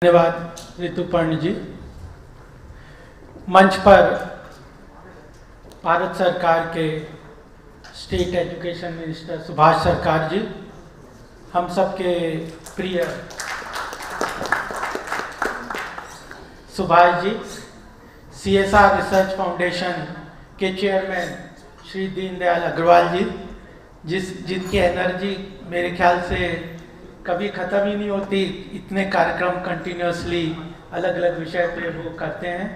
धन्यवाद ऋतुपर्ण जी। मंच पर भारत सरकार के स्टेट एजुकेशन मिनिस्टर सुभाष सरकार जी, हम सबके प्रिय Subhash ji, CSR research foundation के चेयरमैन श्री दीनदयाल अग्रवाल जी, जिनकी एनर्जी मेरे ख्याल से कभी ख़त्म ही नहीं होती, इतने कार्यक्रम कंटिन्यूसली अलग अलग विषय पे वो करते हैं।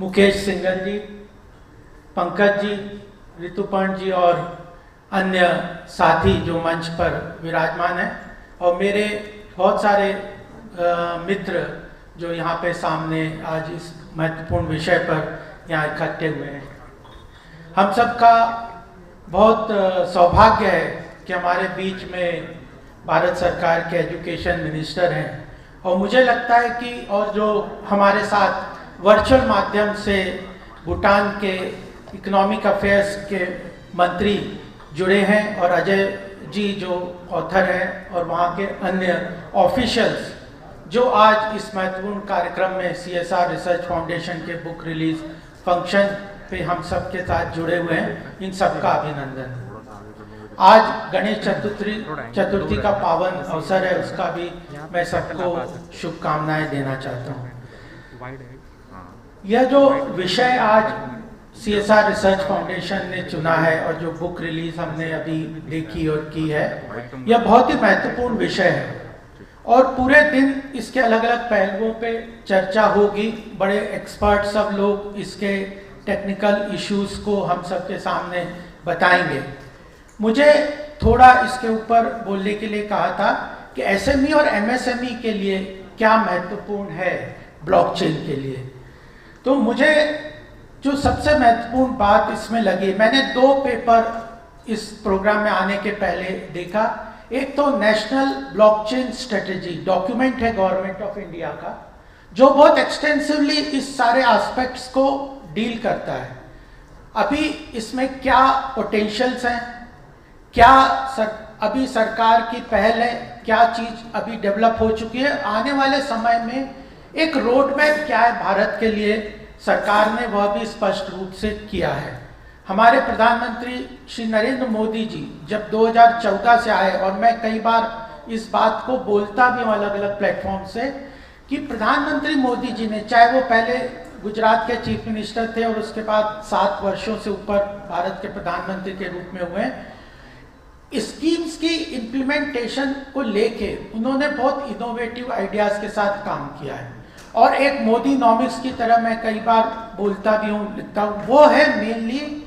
मुकेश सिंघल जी, पंकज जी, ऋतुपर्ण जी और अन्य साथी जो मंच पर विराजमान हैं, और मेरे बहुत सारे मित्र जो यहाँ पे सामने आज इस महत्वपूर्ण विषय पर यहाँ इकट्ठे हुए हैं। हम सबका बहुत सौभाग्य है कि हमारे बीच में भारत सरकार के एजुकेशन मिनिस्टर हैं, और मुझे लगता है कि और जो हमारे साथ वर्चुअल माध्यम से भूटान के इकोनॉमिक अफेयर्स के मंत्री जुड़े हैं, और अजय जी जो ऑथर हैं, और वहाँ के अन्य ऑफिशियल्स जो आज इस महत्वपूर्ण कार्यक्रम में CSR रिसर्च फाउंडेशन के बुक रिलीज फंक्शन पे हम सबके साथ जुड़े हुए हैं, इन सबका अभिनंदन। आज गणेश चतुर्थी का पावन अवसर है, उसका भी मैं सबको शुभकामनाएं देना चाहता हूँ। यह जो विषय आज CSR रिसर्च फाउंडेशन ने चुना है और जो बुक रिलीज हमने अभी देखी और की है, यह बहुत ही महत्वपूर्ण विषय है, और पूरे दिन इसके अलग अलग पहलुओं पे चर्चा होगी। बड़े एक्सपर्ट सब लोग इसके टेक्निकल इश्यूज को हम सबके सामने बताएंगे। मुझे थोड़ा इसके ऊपर बोलने के लिए कहा था कि SME और MSME के लिए क्या महत्वपूर्ण है ब्लॉकचेन के लिए। तो मुझे जो सबसे महत्वपूर्ण बात इसमें लगी, मैंने 2 पेपर इस प्रोग्राम में आने के पहले देखा। एक तो नेशनल ब्लॉकचेन स्ट्रेटेजी डॉक्यूमेंट है गवर्नमेंट ऑफ इंडिया का, जो बहुत एक्सटेंसिवली इस सारे एस्पेक्ट्स को डील करता है। अभी इसमें क्या पोटेंशियल्स हैं, क्या अभी सरकार की पहल है, क्या चीज अभी डेवलप हो चुकी है, आने वाले समय में एक रोड मैप क्या है भारत के लिए, सरकार ने वह भी स्पष्ट रूप से किया है। हमारे प्रधानमंत्री श्री नरेंद्र मोदी जी जब 2014 से आए, और मैं कई बार इस बात को बोलता भी हूँ अलग अलग प्लेटफॉर्म से, कि प्रधानमंत्री मोदी जी ने, चाहे वो पहले गुजरात के चीफ मिनिस्टर थे और उसके बाद 7 वर्षों से ऊपर भारत के प्रधानमंत्री के रूप में हुए, स्कीम्स की इम्प्लीमेंटेशन को लेके उन्होंने बहुत इनोवेटिव आइडियाज के साथ काम किया है। और एक मोदी नॉमिक्स की तरह मैं कई बार बोलता भी हूँ, लिखता हूँ, वो है मेनली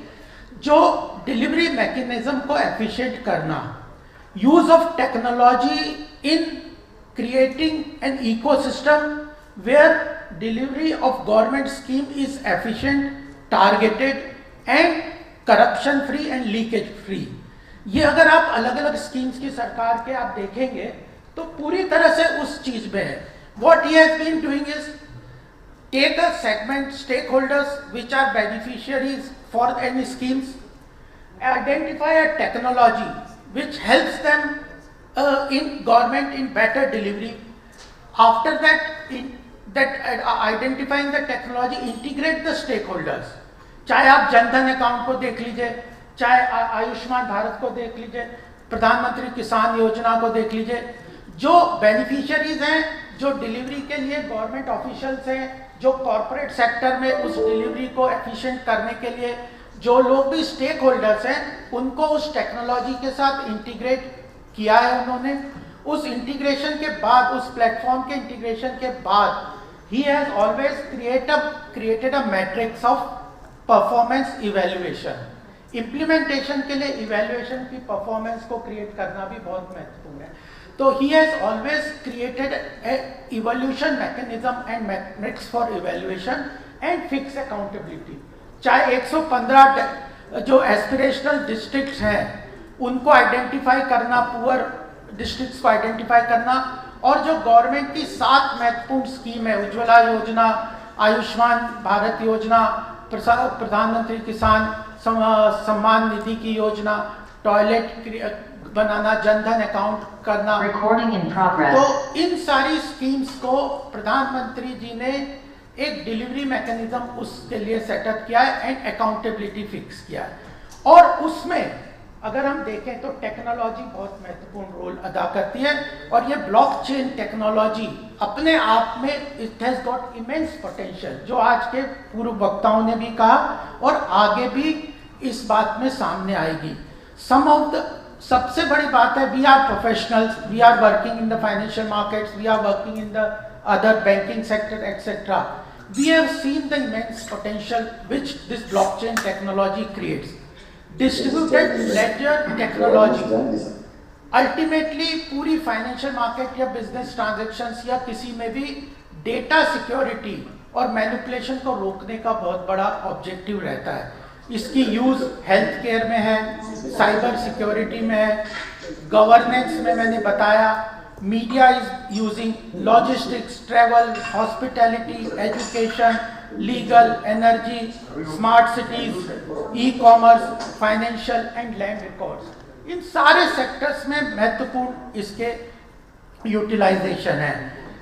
जो डिलीवरी मैकेनिज्म को एफिशिएंट करना, use of technology in creating an ecosystem where delivery of government scheme is efficient, targeted and corruption free and leakage free. ये अगर आप अलग अलग स्कीम्स की सरकार के आप देखेंगे तो पूरी तरह से उस चीज में है। What he has been doing is take a segment stakeholders which are beneficiaries for any schemes, identify a technology which helps them in government in better delivery. After that, identifying the technology, integrate the stakeholders. चाहे आप Jan Dhan account को देख लीजिए, चाहे आयुष्मान भारत को देख लीजिए, प्रधानमंत्री किसान योजना को देख लीजिए, जो बेनिफिशियरीज हैं, जो डिलीवरी के लिए गवर्नमेंट ऑफिशियल्स हैं, जो कॉरपोरेट सेक्टर में उस डिलीवरी को एफिशिएंट करने के लिए जो लोग भी स्टेक होल्डर्स हैं, उनको उस टेक्नोलॉजी के साथ इंटीग्रेट किया है उन्होंने। उस इंटीग्रेशन के बाद, उस प्लेटफॉर्म के इंटीग्रेशन के बाद, he has always created a matrix of performance evaluation. Implementation के लिए इवेल्युएशन की परफॉर्मेंस को क्रिएट करना भी बहुत महत्वपूर्ण है। तो he has always created a evaluation mechanism and metrics for evaluation and fixed accountability। चाहे 115 जो एस्पिरेशनल डिस्ट्रिक्ट्स हैं उनको आइडेंटिफाई करना, पुअर डिस्ट्रिक्ट्स को आइडेंटिफाई करना, और जो गवर्नमेंट की 7 महत्वपूर्ण स्कीम है, उज्ज्वला योजना, आयुष्मान भारत योजना, प्रधानमंत्री किसान सम्मान निधि की योजना, टॉयलेट बनाना, जनधन अकाउंट करना। तो इन सारी स्कीम्स को प्रधानमंत्री जी ने एक डिलीवरी मैकेनिज्म उसके लिए सेटअप किया है एंड अकाउंटेबिलिटी फिक्स किया है। और उसमें अगर हम देखें तो टेक्नोलॉजी बहुत महत्वपूर्ण रोल अदा करती है, और ये ब्लॉकचेन टेक्नोलॉजी अपने आप में it has got immense potential, जो आज के पूर्व वक्ताओं ने भी कहा और आगे भी इस बात में सामने आएगी। सबसे बड़ी बात है, we are professionals, we are working in the financial markets, we are working in the other banking sector, etc. We have seen the immense potential which this blockchain technology creates. Distributed ledger technology ultimately पूरी financial market या business transactions या किसी में भी data security और manipulation को रोकने का बहुत बड़ा objective रहता है। इसकी यूज हेल्थ केयर में है, साइबर सिक्योरिटी में है, गवर्नेंस में मैंने बताया, media is using, logistics, travel, hospitality, education, legal, energy, smart cities, e commerce, financial and land records, इन सारे सेक्टर्स में महत्वपूर्ण इसके यूटिलाइजेशन है।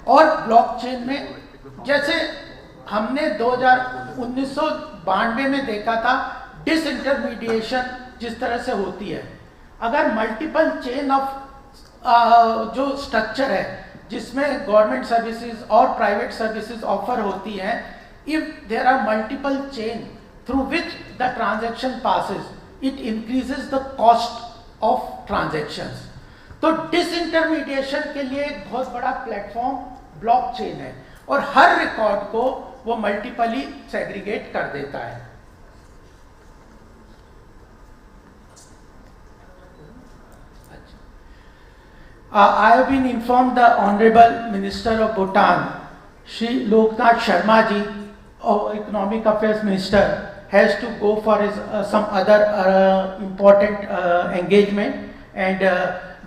और ब्लॉकचेन में जैसे हमने 1992 में देखा था, डिसइंटरमीडिएशन जिस तरह से होती है, अगर मल्टीपल चेन ऑफ जो स्ट्रक्चर है जिसमें गवर्नमेंट सर्विसेज और प्राइवेट सर्विसेज ऑफर होती हैं, if there are multiple chain through which the transaction passes, it increases the cost of transactions. तो डिसइंटरमीडिएशन के लिए एक बहुत बड़ा प्लेटफॉर्म ब्लॉकचेन है, और हर रिकॉर्ड को वो मल्टीपली सेग्रीगेट कर देता है। I have been informed the Honorable Minister of Bhutan, Shri Loknath Sharma ji, Economic Affairs Minister, has to go for his some other important engagement, and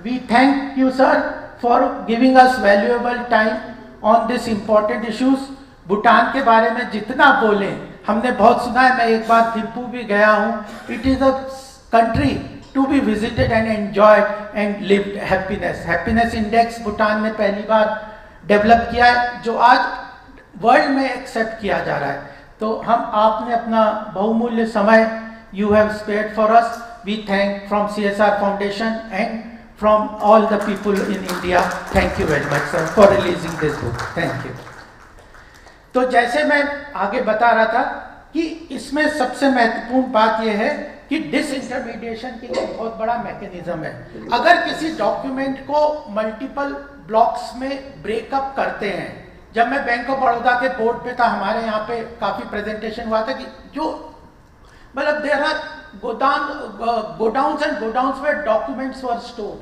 we thank you, sir, for giving us valuable time on this important issues. Bhutan के बारे में जितना बोले हमने बहुत सुना है, मैं एक बार थिम्पू भी गया हूँ। It is a country to be visited and enjoyed and lived happiness. Happiness index Bhutan ने पहली बार डेवलप किया है, जो आज वर्ल्ड में एक्सेप्ट किया जा रहा है। तो हम आपने अपना बहुमूल्य समय you have spared for us. We thank from CSR Foundation and from all the people in India. Thank you very much, sir, for releasing this book. Thank you. तो जैसे मैं आगे बता रहा था कि इसमें सबसे महत्वपूर्ण बात यह है कि डिसइंटरमीडिएशन के लिए बहुत बड़ा मैकेनिज्म है। अगर किसी डॉक्यूमेंट को मल्टीपल ब्लॉक्स में ब्रेकअप करते हैं, जब मैं बैंक ऑफ बड़ौदा के बोर्ड पे था, हमारे यहाँ पे काफ़ी प्रेजेंटेशन हुआ था कि जो मतलब there are godowns and godowns में डॉक्यूमेंट्स वर स्टोर्ड,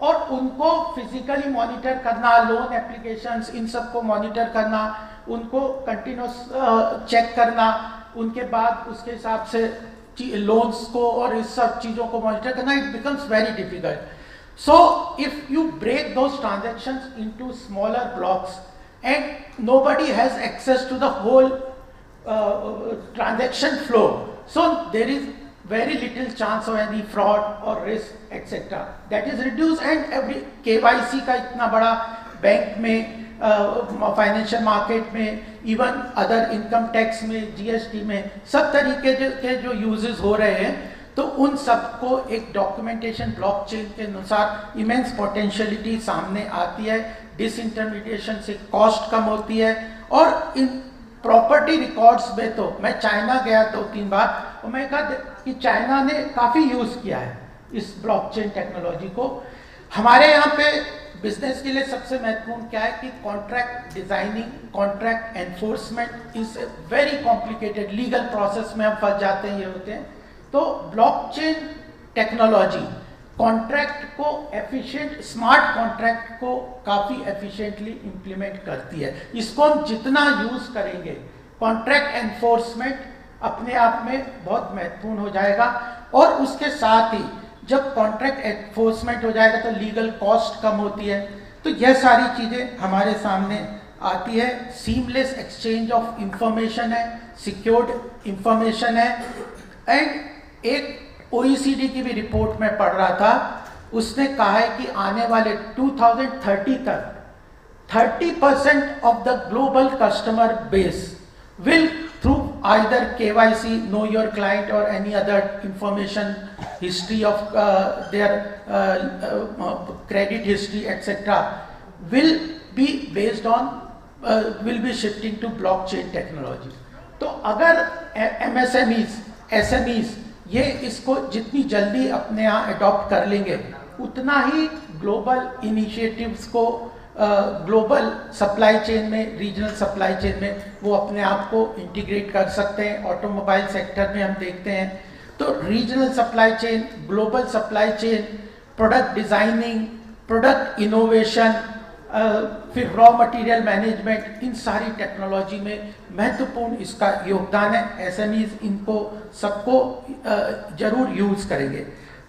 और उनको फिजिकली मॉनिटर करना, लोन एप्लीकेशंस, इन सबको मॉनिटर करना, उनको कंटिन्यूस चेक करना, उनके बाद उसके हिसाब से लोन्स को और इस सब चीज़ों को मॉनिटर करना, it becomes very difficult. So if you break those transactions into smaller blocks and nobody has access to the whole transaction flow, so there is very little chance of any fraud or risk, etc. That is reduced, and every KYC का इतना बड़ा bank में, financial market में, even other income tax में, GST में, सब तरीके के जो यूजेस हो रहे हैं, तो उन सबको एक डॉक्यूमेंटेशन ब्लॉकचेन के अनुसार इमेंस पोटेंशियलिटी सामने आती है। डिसइंटरमीडिएशन से कॉस्ट कम होती है, और इन प्रॉपर्टी रिकॉर्ड्स में तो मैं चाइना गया 2-3 बार, और मैं कहा कि चाइना ने काफ़ी यूज़ किया है इस ब्लॉकचेन टेक्नोलॉजी को। हमारे यहाँ पे बिजनेस के लिए सबसे महत्वपूर्ण क्या है कि contract designing, contract enforcement is very complicated, legal process में हम फंस जाते हैं, ये होते हैं। तो ब्लॉकचेन टेक्नोलॉजी कॉन्ट्रैक्ट को एफिशिएंट, स्मार्ट कॉन्ट्रैक्ट को काफ़ी एफिशिएंटली इम्प्लीमेंट करती है। इसको हम जितना यूज़ करेंगे, कॉन्ट्रैक्ट एनफोर्समेंट अपने आप में बहुत महत्वपूर्ण हो जाएगा, और उसके साथ ही जब कॉन्ट्रैक्ट एनफोर्समेंट हो जाएगा तो लीगल कॉस्ट कम होती है। तो यह सारी चीज़ें हमारे सामने आती है। सीमलेस एक्सचेंज ऑफ इंफॉर्मेशन है, सिक्योर्ड इंफॉर्मेशन है, एंड एक OECD की भी रिपोर्ट में पढ़ रहा था उसने कहा है कि आने वाले 2030 तक 30% of the global customer base will through either KYC, know your client, or any other information history of their credit history, etc., will be based on will be shifting to blockchain technology. तो अगर MSMEs, SMEs ये इसको जितनी जल्दी अपने यहाँ adopt कर लेंगे, उतना ही ग्लोबल इनिशिएटिव्स को ग्लोबल सप्लाई चेन में, रीजनल सप्लाई चेन में वो अपने आप को इंटीग्रेट कर सकते हैं। ऑटोमोबाइल सेक्टर में हम देखते हैं तो regional supply chain, global supply chain, product designing, product innovation, फिर रॉ मटेरियल मैनेजमेंट, इन सारी टेक्नोलॉजी में महत्वपूर्ण इसका योगदान है। एसएमईज इनको सबको जरूर यूज करेंगे।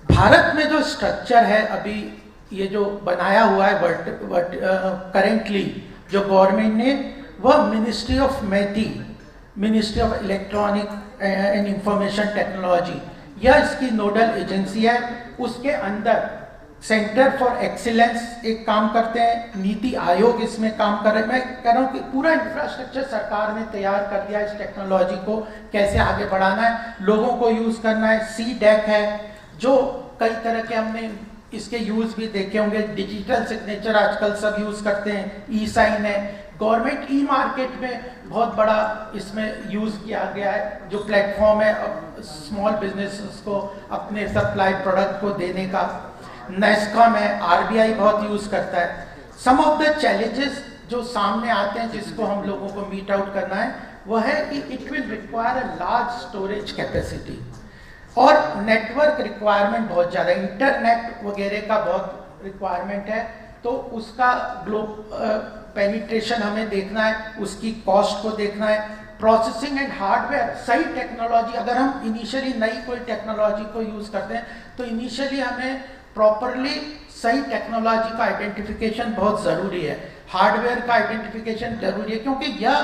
भारत में जो स्ट्रक्चर है अभी ये जो बनाया हुआ है करेंटली जो गवर्नमेंट ने, वह मिनिस्ट्री ऑफ मैथी, ministry of electronic and information technology, यह इसकी नोडल एजेंसी है। उसके अंदर सेंटर फॉर एक्सीलेंस एक काम करते हैं, नीति आयोग इसमें काम कर रहे हैं। मैं कह रहा हूँ कि पूरा इंफ्रास्ट्रक्चर सरकार ने तैयार कर दिया, इस टेक्नोलॉजी को कैसे आगे बढ़ाना है, लोगों को यूज करना है। CDEC है जो कई तरह के हमने इसके यूज भी देखे होंगे, डिजिटल सिग्नेचर आजकल सब यूज करते हैं, E-साइन है। गवर्नमेंट E-मार्केट में बहुत बड़ा इसमें यूज किया गया है, जो प्लेटफॉर्म है स्मॉल बिजनेसेस को अपने सप्लाई प्रोडक्ट को देने का। नेस्कॉम है, RBI बहुत यूज करता है। सम ऑफ द चैलेंजेस जो सामने आते हैं जिसको हम लोगों को मीट आउट करना है, वह है कि it will require a large storage capacity और नेटवर्क रिक्वायरमेंट बहुत ज़्यादा, इंटरनेट वगैरह का बहुत रिक्वायरमेंट है। तो उसका पेनिट्रेशन हमें देखना है, उसकी कॉस्ट को देखना है, प्रोसेसिंग एंड हार्डवेयर, सही टेक्नोलॉजी। अगर हम इनिशियली नई कोई टेक्नोलॉजी को यूज करते हैं तो इनिशियली हमें प्रॉपरली सही टेक्नोलॉजी का आइडेंटिफिकेशन बहुत ज़रूरी है, हार्डवेयर का आइडेंटिफिकेशन जरूरी है, क्योंकि यह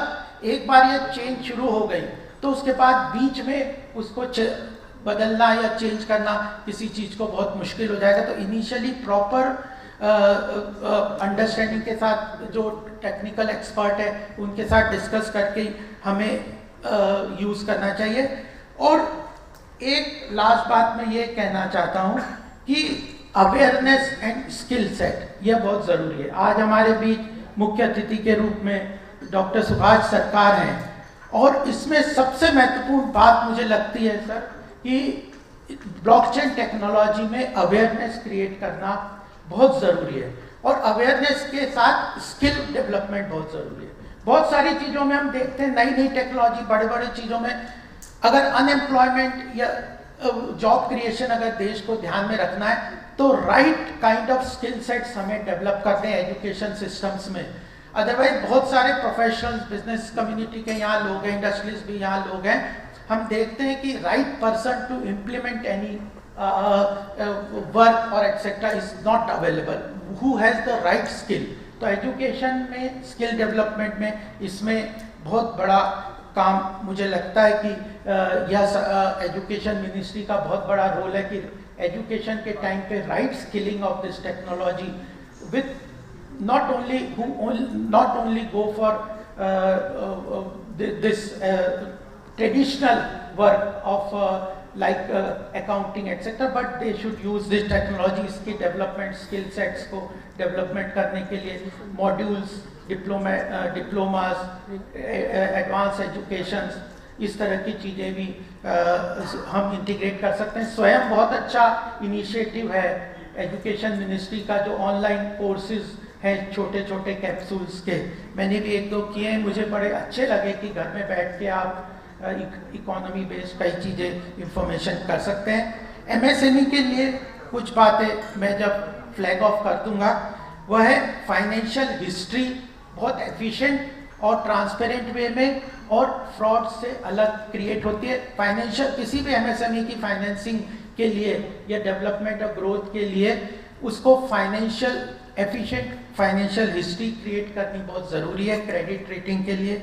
एक बार ये चेंज शुरू हो गई तो उसके बाद बीच में उसको बदलना या चेंज करना किसी चीज़ को बहुत मुश्किल हो जाएगा। तो इनिशियली प्रॉपर अंडरस्टैंडिंग के साथ जो टेक्निकल एक्सपर्ट है उनके साथ डिस्कस करके हमें यूज़ करना चाहिए। और एक लास्ट बात मैं ये कहना चाहता हूँ कि अवेयरनेस एंड स्किल सेट यह बहुत ज़रूरी है। आज हमारे बीच मुख्य अतिथि के रूप में डॉक्टर सुभाष सरकार हैं और इसमें सबसे महत्वपूर्ण बात मुझे लगती है सर कि ब्लॉकचेन टेक्नोलॉजी में अवेयरनेस क्रिएट करना बहुत ज़रूरी है और अवेयरनेस के साथ स्किल डेवलपमेंट बहुत ज़रूरी है। बहुत सारी चीज़ों में हम देखते हैं नई नई टेक्नोलॉजी, बड़े बड़े चीज़ों में अगर अनएम्प्लॉयमेंट या जॉब क्रिएशन अगर देश को ध्यान में रखना है तो right kind of skill sets हमें डेवलप करते हैं एजुकेशन सिस्टम्स में। अदरवाइज बहुत सारे प्रोफेशनल्स, बिजनेस कम्युनिटी के यहाँ लोग हैं, इंडस्ट्रीज भी यहाँ लोग हैं, हम देखते हैं कि right person to implement any work और etcetera is not available, who has the right skill. तो एजुकेशन में, स्किल डेवलपमेंट में इसमें बहुत बड़ा काम मुझे लगता है कि यह एजुकेशन मिनिस्ट्री का बहुत बड़ा रोल है कि एजुकेशन के टाइम पे right skilling of this technology with not only go for this traditional work of like accounting etc, but they should use this technology इसके development skill sets को development करने के लिए modules, diplomas, advanced educations, इस तरह की चीज़ें भी हम इंटीग्रेट कर सकते हैं। स्वयं बहुत अच्छा इनिशिएटिव है एजुकेशन मिनिस्ट्री का जो ऑनलाइन कोर्सेज हैं छोटे छोटे कैप्सूल्स के, मैंने भी एक दो किए हैं, मुझे बड़े अच्छे लगे कि घर में बैठ के आप इकोनॉमी बेस्ड कई चीज़ें इंफॉर्मेशन कर सकते हैं। एमएसएमई के लिए कुछ बातें मैं जब फ्लैग ऑफ कर दूंगा वह है फाइनेंशियल हिस्ट्री बहुत एफिशिएंट और ट्रांसपेरेंट वे में और फ्रॉड से अलग क्रिएट होती है। फाइनेंशियल किसी भी एमएसएमई की फाइनेंसिंग के लिए या डेवलपमेंट और ग्रोथ के लिए उसको financial efficient financial history create करनी बहुत ज़रूरी है। क्रेडिट रेटिंग के लिए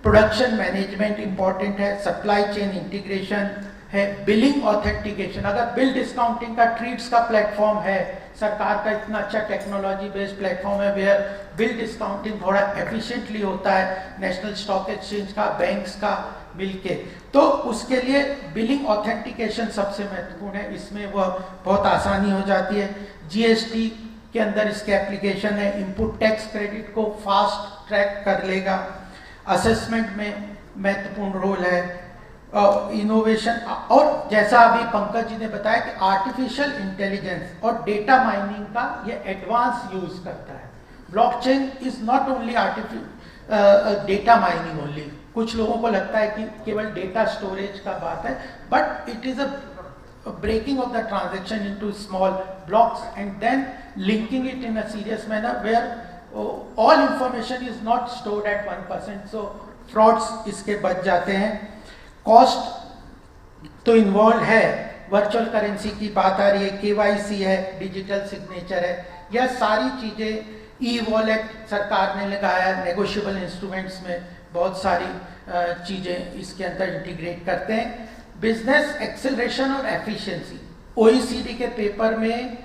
प्रोडक्शन मैनेजमेंट इंपॉर्टेंट है, सप्लाई चेन इंटीग्रेशन है, बिलिंग ऑथेंटिकेशन, अगर बिल डिस्काउंटिंग का ट्रीट्स का प्लेटफॉर्म है, सरकार का इतना अच्छा टेक्नोलॉजी बेस्ड प्लेटफॉर्म है वेयर बिल डिस्काउंटिंग थोड़ा एफिशिएंटली होता है नेशनल स्टॉक एक्सचेंज का, बैंक्स का मिलके, तो उसके लिए बिलिंग ऑथेंटिकेशन सबसे महत्वपूर्ण है, इसमें वह बहुत आसानी हो जाती है। जीएसटी के अंदर इसके एप्लीकेशन है, इनपुट टैक्स क्रेडिट को फास्ट ट्रैक कर लेगा, असेसमेंट में महत्वपूर्ण रोल है, इनोवेशन, और जैसा अभी पंकज जी ने बताया कि आर्टिफिशियल इंटेलिजेंस और डेटा माइनिंग का ये एडवांस यूज करता है। Blockchain is not only data mining only, कुछ लोगों को लगता है कि केवल डेटा स्टोरेज का बात है, but it is a breaking of the transaction into small blocks and then linking it in a serious manner where all information is not stored at 1%, so frauds इसके बच जाते हैं। कॉस्ट तो involve है, virtual currency की बात आ रही है, केवाईसी है, डिजिटल सिग्नेचर है, यह सारी चीज़ें, ई वॉलेट सरकार ने लगाया, नेगोशिएबल इंस्ट्रूमेंट्स में बहुत सारी चीज़ें इसके अंदर इंटीग्रेट करते हैं। बिजनेस एक्सेलरेशन और एफिशिएंसी, ओईसीडी के पेपर में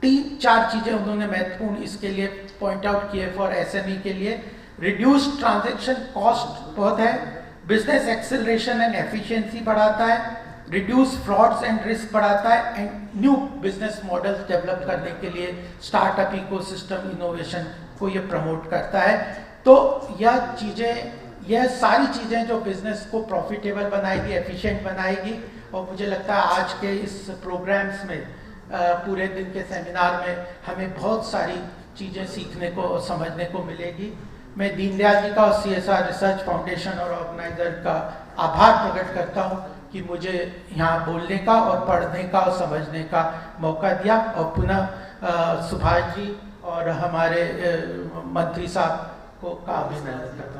3-4 चीज़ें उन्होंने महत्वपूर्ण इसके लिए पॉइंट आउट किए फॉर एसएमई के लिए। रिड्यूस ट्रांजैक्शन कॉस्ट बहुत है, बिजनेस एक्सेलरेशन एंड एफिशिएंसी बढ़ाता है, रिड्यूस फ्रॉड्स एंड रिस्क बढ़ाता है, and new business models develop करने के लिए स्टार्टअप इकोसिस्टम इनोवेशन को ये प्रमोट करता है। तो यह सारी चीज़ें जो बिजनेस को प्रॉफिटेबल बनाएगी, एफिशिएंट बनाएगी, और मुझे लगता है आज के इस प्रोग्राम्स में, पूरे दिन के सेमिनार में हमें बहुत सारी चीज़ें सीखने को और समझने को मिलेगी। मैं दीनदयाल जी का और CSR रिसर्च फाउंडेशन और ऑर्गेनाइजर का आभार प्रकट करता हूँ कि मुझे यहाँ बोलने का और पढ़ने का और समझने का मौका दिया, और पुनः सुभाष जी और हमारे मंत्री साहब को का अभिनंदन करता हूँ।